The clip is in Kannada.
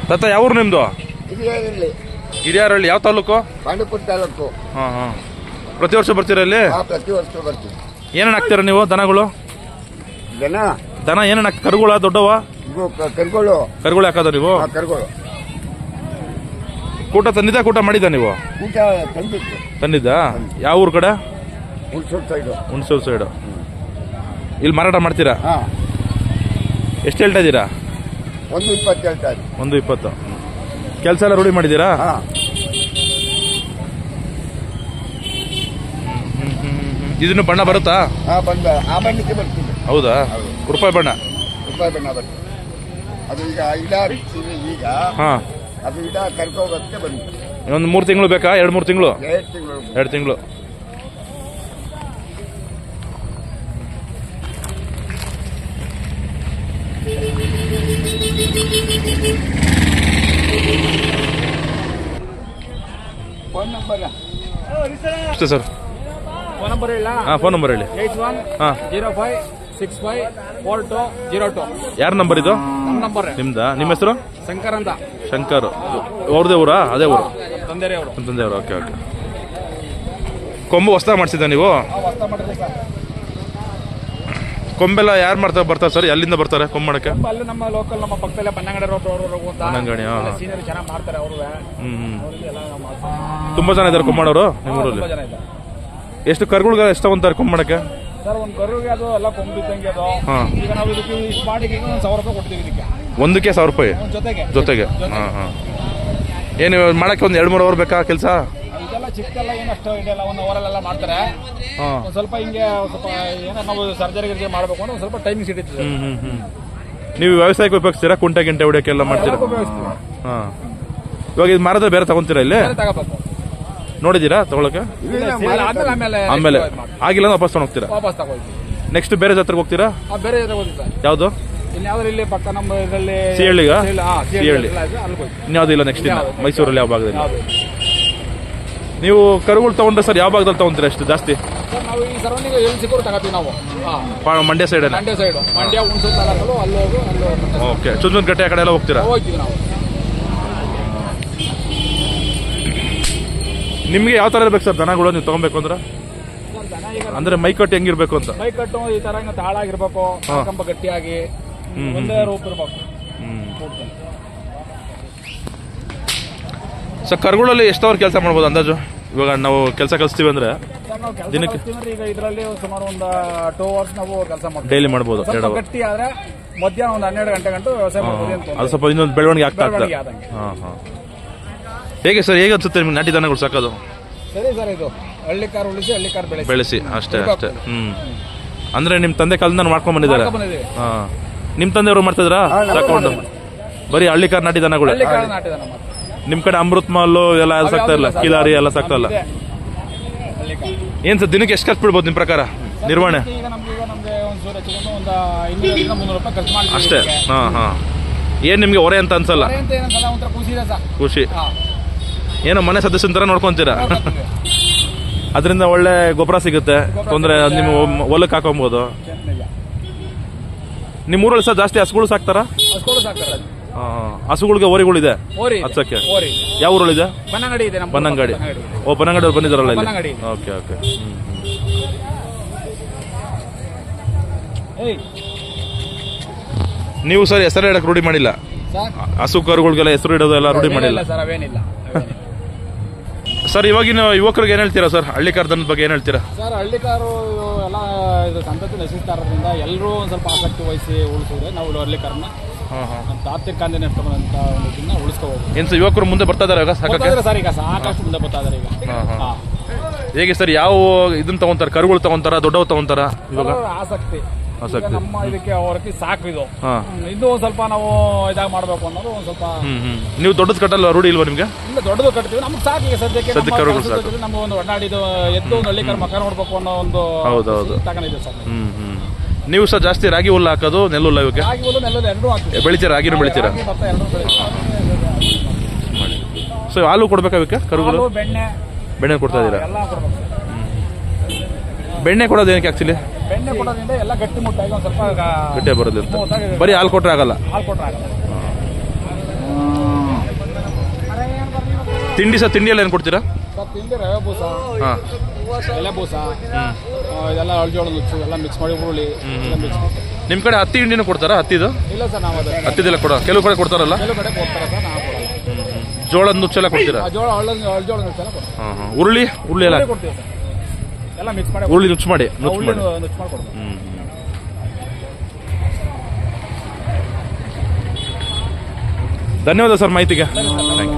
ತಾತ ಯಾವ್ರು ನಿಮ್ದು? ಹಿರಿಯಾರಳ್ಳಿ. ಯಾವ ತಾಲೂಕು? ಬಂಡೀಪುರ ತಾಲೂಕು. ಹಾ ಹಾ. ಪ್ರತಿ ವರ್ಷ ಬರ್ತೀರಾ ಇಲ್ಲಿ? ಪ್ರತಿ ವರ್ಷ ಬರ್ತೀವಿ. ಏನೇನು ಹಾಕ್ತೀರಾ ನೀವು ದನಗಳು? ದನ ಏನೇನು ಹಾಕಿ? ಕರುಗಳ ದೊಡ್ಡವ? ಕರುಗಳು. ಕರುಗಳು ಹಾಕೋದ ನೀವು? ಕರುಗಳು. ಕೂಟ ತಂದಿದ್ದ ಕೂಟ ಮಾಡಿದ್ದ ನೀವು? ಊಟ ತಂದಿದ್ದ. ಯಾವ ಊರ್ ಕಡೆ? ಹುಣಸೂರು ಸೈಡು. ಇಲ್ಲಿ ಮಾರಾಟ ಮಾಡ್ತೀರಾ? ಎಷ್ಟು ಹೇಳ್ತಾ ಇದ್ದೀರಾ? 120 ಹೇಳ್ತಾ ಇದ್ದೀವಿ. 120. ಕೆಲಸ ಎಲ್ಲ ರೂಢಿ ಮಾಡಿದ್ದೀರಾ? ಇದನ್ನು ಬಣ್ಣ ಬರುತ್ತಾ? ಆ ಬಣ್ಣಕ್ಕೆ ಬರ್ತೀವಿ. ಹೌದಾ? ರೂಪಾಯಿ ಬಣ್ಣ. ರೂಪಾಯಿ ಬಣ್ಣ ಬರ್ತದೆ. ಅದು ಈಗ ಈಗ ಅದು ಇಡ ಕರ್ಕೋಗೋದಕ್ಕೆ ಬಂದಿದೆ. ಒಂದು 3 ತಿಂಗಳು ಬೇಕಾ? 2-3 ತಿಂಗಳು? 2 ತಿಂಗಳು. ಫೋನ್ ನಂಬರ್ ಅಷ್ಟೇ ಸರ್. ಫೋನ್ ನಂಬರ್ ಇಲ್ಲ? ಫೋನ್ ನಂಬರ್ ಹೇಳಿ. 8105654202. ಯಾರ ನಂಬರ್ ಇದು? ನಮ್ಮ ನಂಬರ್. ನಿಮ್ದಾ? ನಿಮ್ಮ ಹೆಸರು? ಶಂಕರ್ ಅಂತ. ಶಂಕರ್. ಅವ್ರದೇ ಊರಾ? ಅದೇ ಊರು? ತಂದೆಯವರು. Okay okay. ಕೊಂಬು ಹೊಸ್ದಾಗಿ ಮಾಡಿಸಿದ್ದ ನೀವು? ಕೊಂಬೆಲ್ಲ ಯಾರು ಮಾಡ್ತಾರೆ ಬರ್ತಾರೆ ಸರ್? ಎಲ್ಲಿಂದ ಬರ್ತಾರೆ ಕೊಂಬು ಮಾಡಕ್ಕೆ? ಅಲ್ಲಿ ನಮ್ಮ ಲೋಕಲ್, ನಮ್ಮ ಪಕ್ಕದಲ್ಲೇ ಬನ್ನಂಗಡಿ ಚೆನ್ನಾಗಿ ಮಾಡ್ತಾರೆ ಅವರು. ತುಂಬಾ ಜನ ಇದ್ದಾರೆ ಕೊಂಬು ಮಾಡೋರು ನಿಮ್ಮ ಊರಲ್ಲಿ? ಎಷ್ಟು ಕರುಗಳಿಗೆ ಎಷ್ಟು ತಗೊಂತಾರೆ ಕೊಂಬು ಮಾಡಕ್ಕೆ ಸರ್? ಒಂದು ಕರುಗೆ ಅದು ಎಲ್ಲ ಕೊಂಬು ಇದ್ದಂಗೆ ಅದು. ಈಗ ನಾವು ಇದಕ್ಕೆ ಈ ಬಾಡಿಗೆ 1000 ರೂಪಾಯಿ ಕೊಡ್ತೀವಿ. ಇದಕ್ಕೆ ಒಂದಕ್ಕೆ 1000 ರೂಪಾಯಿ ಜೊತೆಗೆ. ಏನು ಮಾಡಕ್ಕೆ ಒಂದು 2-3 ಅವರ್ ಬೇಕಾ ಕೆಲಸ? ಇದೆಲ್ಲ ಚಿಕ್ಕಲ್ಲ, ಏನಷ್ಟು ಇದೆಲ್ಲ 1 ಅವರಲ್ಲೆಲ್ಲ ಮಾಡ್ತಾರೆ. ಸ್ವಲ್ಪ ಹಿಂಗೆ ಸ್ವಲ್ಪ ಏನೋ ನಾವು ಸರ್ಜರಿ ಮಾಡಬೇಕು ಅಂದ್ರೆ ಸ್ವಲ್ಪ ಟೈಮಿಂಗ್ ಸಿಗುತ್ತೆ. ನೀವು ವ್ಯವಸಾಯಕ್ಕೆ ಉಪಯೋಗಿಸ್ತೀರಾ? ಕುಂಟೆ ಗಿಂಟೆ ಹೊಡಿಯೋಕ್ಕೆಲ್ಲ ಮಾಡ್ತೀರಾ? ಇವಾಗ ಇದು ಮಾರಾದ್ರೆ ಬೇರೆ ತಗೊಂತೀರಾ? ಇಲ್ಲಿ ನೋಡಿದೀರಾ ತಗೊಳಕ್ಕೆ? ಆಮೇಲೆ ಆಗಿಲ್ಲ ವಾಪಸ್ ತಗೊಂಡು ಹೋಗ್ತೀರಾ? ನೆಕ್ಸ್ಟ್ ಬೇರೆ ಜಾತ್ರೆಗೆ ಹೋಗ್ತೀರಾ? ಬೇರೆ ಜಾತ್ರೆಗೆ ಹೋಗ್ತೀರಾ? ಯಾವ್ದು? ಇಲ್ಲಿ ಪಕ್ಕ ನಮ್ಮ ಇದರಲ್ಲಿ ಸಿಹಳ್ಳಿ. ಇನ್ಯಾವ್ದು ಇಲ್ಲ? ನೆಕ್ಸ್ಟ್ ಮೈಸೂರಲ್ಲಿ ಯಾವ ಭಾಗದಲ್ಲಿ? ನೀವು ಕರುಗಳು ತಗೊಂಡ್ರೆ ಸರ್ ಯಾವ ಭಾಗದಲ್ಲಿ ತಗೊಂತೀರಾ ಅಷ್ಟು ಜಾಸ್ತಿ? ನಾವು ಈ ಸರೌಂಡಿಂಗ್ ಎಲ್ಲಿ ಸಿಕ್ಕರು ತಗೋತೀವಿ ನಾವು. ಮಂಡ್ಯ ಸೈಡ್? ಮಂಡ್ಯ ಹುಣಸೂರು ತಾಲೂಕಲ್ಲೂ ಅಲ್ಲಿ ಹೋಗು. ಓಕೆ. ಚುಂಚನಕಟ್ಟೆ ಆ ಕಡೆ ಎಲ್ಲ ಹೋಗ್ತೀರಾ? ಹೋಗ್ತೀವಿ ನಾವು. ನಿಮ್ಗೆ ಯಾವ ತರ ಇರ್ಬೇಕು ಸರ್ ದನಗಳು ನೀವು ತಗೊಬೇಕು ಅಂದ್ರೆ? ಅಂದ್ರೆ ಮೈಕಟ್ಟು ಹೆಂಗಿರ್ಬೇಕು ಅಂತ? ಮೈಕಟ್ಟು ಈ ತರ ತಾಳಾಗಿರ್ಬೇಕು, ಕಂಬ ಗಟ್ಟಿಯಾಗಿ ಒಂದೇ ರೂಪ ಇರ್ಬೇಕು. ಸರ್ ಕರುಗಳಲ್ಲಿ ಎಷ್ಟವರ್ ಕೆಲಸ ಮಾಡ್ಬೋದು ಅಂದಾಜು? ಇವಾಗ ನಾವು ಕೆಲಸ ಕಲಿಸ್ತೀವಿ ಅಂದ್ರೆ ದಿನಕ್ಕೆ ಈಗ ಇದರಲ್ಲಿ ಸುಮಾರು ಒಂದು 2 ಅವರ್ಸ್ ನಾವು ಕೆಲಸ ಮಾಡ್ತೀವಿ. ಡೈಲಿ ಮಾಡ್ಬೋದು. ಗಟ್ಟಿ ಆದ್ರೆ ಮಧ್ಯಾಹ್ನ ಒಂದು 12 ಗಂಟೆ ಗಂಟು ವ್ಯವಸಾಯ ಮಾಡ್ಬೋದು. ಅದು ಸ್ವಲ್ಪ ಇನ್ನೊಂದು ಬೆಳವಣಿಗೆ ಆಗ್ತಾ ಆಗ್ತದೆ. ಹೇಗೆ ಸರ್, ಹೇಗೆ ಅನ್ಸುತ್ತೆ ನಿಮ್ಗೆ ನಾಟಿ ದನಗಳು ಸಾಕೋದು? ಸರಿ ಸರ್, ಇದು ಹಳ್ಳಿ ಕಾರ್ ಉಳಿಸಿ ಹಳ್ಳಿ ಕಾರ್ ಬೆಳೆಸಿ ಅಷ್ಟೇ. ಅಂದ್ರೆ ನಿಮ್ ತಂದೆ ಕಾಲದಿಂದ ಮಾಡ್ಕೊಂಡ್ ಬಂದಿದ್ದಾರೆ? ನಿಮ್ ತಂದೆಯವರು ಮಾಡ್ತಿದ್ರಾ ಸಾಕೊಂಡು? ಬರೀ ಹಳ್ಳಿ ಕಾರ್ ನಾಟಿ ದನಗಳು? ನಿಮ್ ಕಡೆ ಅಮೃತ್ ಮಹಲ್ ಎಲ್ಲ ಸಾಕ್ತಾ ಇಲ್ಲ? ಕಿಲಾರಿ ಎಲ್ಲ ಸಾಕ್ತಾ ಇಲ್ಲ? ಏನ್ ಸರ್ ದಿನಕ್ಕೆ ಎಷ್ಟು ಖರ್ಚು ಬಿಡ್ಬೋದು ನಿಮ್ ಪ್ರಕಾರ ನಿರ್ವಹಣೆ? ಅಷ್ಟೇ. ಏನ್ ನಿಮ್ಗೆ ಹೊರೆ ಅಂತ ಅನ್ಸಲ್ಲ? ಖುಷಿ. ಏನೋ ಮನೆ ಸದಸ್ಯನ ತರ ನೋಡ್ಕೊಂತೀರಾ? ಅದರಿಂದ ಒಳ್ಳೆ ಗೊಬ್ಬರ ಸಿಗುತ್ತೆ, ತೊಂದರೆ ನಿಮ್ಮ ಹೊಲಕ್ಕೆ ಹಾಕೊಬಹುದು. ನಿಮ್ ಊರಲ್ಲಿ ಸರ್ ಜಾಸ್ತಿ ಹಸುಗಳು ಸಾಕ್ತಾರ? ಹಸುಗಳಿಗೆ ಓರಿಗಳಿದೆ ಹಚ್ಚಕ್ಕೆ? ಯಾವ ಊರಲ್ಲಿದೆ? ಬನ್ನಂಗಡಿ. ಓ, ಬನ್ನಂಗಡಿ ಅವ್ರು ಬಂದಿದ್ದಾರಲ್ಲ ಇಲ್ಲಿ? Okay okay. ನೀವು ಸರ್ ಹೆಸರು ಇಡಕ್ ರೂಢಿ ಮಾಡಿಲ್ಲ? ಹಸು ಕರುಗಳಿಗೆಲ್ಲ ಹೆಸರು ಇಡೋದು ಎಲ್ಲ ರೂಢಿ ಮಾಡಿಲ್ಲ ಸರ್? ಇವಾಗಿನ ಯುವಕರಿಗೆ ಏನ್ ಹೇಳ್ತೀರಾ ಸರ್ ಹಳ್ಳಿಕಾರ ದನದ ಬಗ್ಗೆ? ಏನ್ ಹೇಳ್ತೀರಾ ಸರ್? ಹಳ್ಳಿಕಾರು ಎಲ್ಲ ಇದು ಸಂತತಿ ನಶಿಸ್ತಾ ಇರೋದ್ರಿಂದ ಎಲ್ಲರೂ ಒಂದು ಸ್ವಲ್ಪ ಆಸಕ್ತಿ ವಹಿಸಿ ಉಳಿಸಿದ್ರೆ ನಾವು ಹಳ್ಳಿಕಾರನ್ನ ತಾತ್ವಿಕ ಕಾಂದಿನ ಅಂತ ಉಳಿಸ್ಕೋಬಹುದು. ಏನ್ ಸರ್ ಯುವಕರು ಮುಂದೆ ಬರ್ತಾ ಇದಾರೆ ಸರ್? ಈಗ ಸಾಕಷ್ಟು ಮುಂದೆ ಬರ್ತಾ ಇದಾರೆ ಈಗ. ಹೇಗೆ ಸರ್, ಯಾವ ಇದನ್ನ ತಗೊಂತಾರ? ಕರುಗಳು ತಗೊಂತಾರ, ದೊಡ್ಡವು ತಗೊಂತಾರ? ಇವಾಗ ಆಸಕ್ತಿ ನಮ್ಮ ಇದಕ್ಕೆ ಅವರಿಗೆ ಸಾಕು. ಇದು ಒಂದ್ ಸ್ವಲ್ಪ ನಾವು ಇದಾಗ ಮಾಡ್ಬೇಕು ಅನ್ನೋದು ಒಂದ್ ಸ್ವಲ್ಪ. ನೀವು ದೊಡ್ಡದು ಕಟ್ಟಲ್ಲ? ರೂಢಿ ಇಲ್ವಾ ನಿಮ್ಗೆ? ಇಲ್ಲ, ದೊಡ್ಡದು ಕಟ್ತೀವಿ. ನಮ್ಗೆ ಸಾಕು ಈಗ ಸದ್ಯಕ್ಕೆ. ನಮ್ಗೆ ಒಂದು ಒಡನಾಡಿದು ಎದ್ದು ಒಂದು ಹಳ್ಳಿಕಾರ ಮಕ್ಕ ನೋಡ್ಬೇಕು ಅನ್ನೋ ಒಂದು ತಗೊಂಡಿದೆ ಸರ್. ನೀವು ಸರ್ ಜಾಸ್ತಿ ರಾಗಿ ಹುಲ್ಲು ಹಾಕೋದು, ನೆಲ್ಲುಲ್ಲ? ಇವಕ್ಕೆ ರಾಗಿ ಹುಲ್ಲು ನೆಲ್ಲುಲ್ಲ ಎರಡೂ ಹಾಕ್ತೀವಿ. ಬೆಳಿತೀರಾ? ರಾಗಿನೂ ಬೆಳಿತೀರಾ? ಸೊ ಹಾಲು ಕೊಡ್ಬೇಕಾ ಇವಕ್ಕೆ ಕರುಗಳು? ಬೆಣ್ಣೆ ಕೊಡ್ತಾ ಇದೀರಾ? ಬೆಣ್ಣೆ ಕೊಡೋದು ಏನಕ್ಕೆ ಆಕ್ಚುಲಿ? ಬೆಣ್ಣೆ ಕೊಡೋದ್ರಿಂದ ಎಲ್ಲ ಗಟ್ಟಿ ಮುಟ್ಟಾಗಿ ಒಂದು ಸ್ವಲ್ಪ ಗಟ್ಟಿ ಬರೋದು ಅಂತ. ಬರೀ ಹಾಲು ಕೊಟ್ರೆ ಆಗಲ್ಲ? ಹಾಲು ಕೊಟ್ರೆ ಆಗಲ್ಲ. ತಿಂಡಿ ಎಲ್ಲ ಏನು ಕೊಡ್ತೀರಾ? ಸರ್ ತಿಂಡಿ ರವೆ ಬೂಸ, ಹಾಂ, ಎಲೆ ಬೂಸ, ಇದೆಲ್ಲ ಅಳ್ಜೋಳ ನುಚ್ಚು ಎಲ್ಲ ಮಿಕ್ಸ್ ಮಾಡಿ ಹುರುಳಿ ಎಲ್ಲ ಮಿಕ್ಸ್ ಮಾಡಿ. ನಿಮ್ಮ ಕಡೆ ಹತ್ತಿ ಹಿಂಡಿನೂ ಕೊಡ್ತಾರಾ? ಹತ್ತಿದು ಇಲ್ಲ ಸರ್, ನಾವು ಅದು ಹತ್ತಿದೆಲ್ಲ ಕೆಲವು ಕಡೆ ಕೊಡ್ತಾರಲ್ಲ. ಕೆಲವು ಕಡೆ ಕೊಡ್ತಾರೆ ಸರ್, ನಾವು ಕೊಡಲ್ಲ. ಜೋಳದ ನುಚ್ಚೆಲ್ಲ ಕೊಡ್ತೀರಾ? ಜೋಳ ಅಳ್ಜೋಳ ನುಚ್ಚು ಎಲ್ಲ ಕೊಡ್ತೀವಿ. ಹಾಂ ಹಾಂ. ಉರುಳಿ ಎಲ್ಲ ಕೊಡ್ತೀವಿ ಸರ್, ಎಲ್ಲ ಮಿಕ್ಸ್ ಮಾಡಿ ಉರುಳಿ ನುಚ್ಚು ಮಾಡಿ ನುಚ್ಚು ಮಾಡಿ ಕೊಡ್ತೀವಿ. ಧನ್ಯವಾದ ಸರ್ ಮಾಹಿತಿಗೆ. Thank you.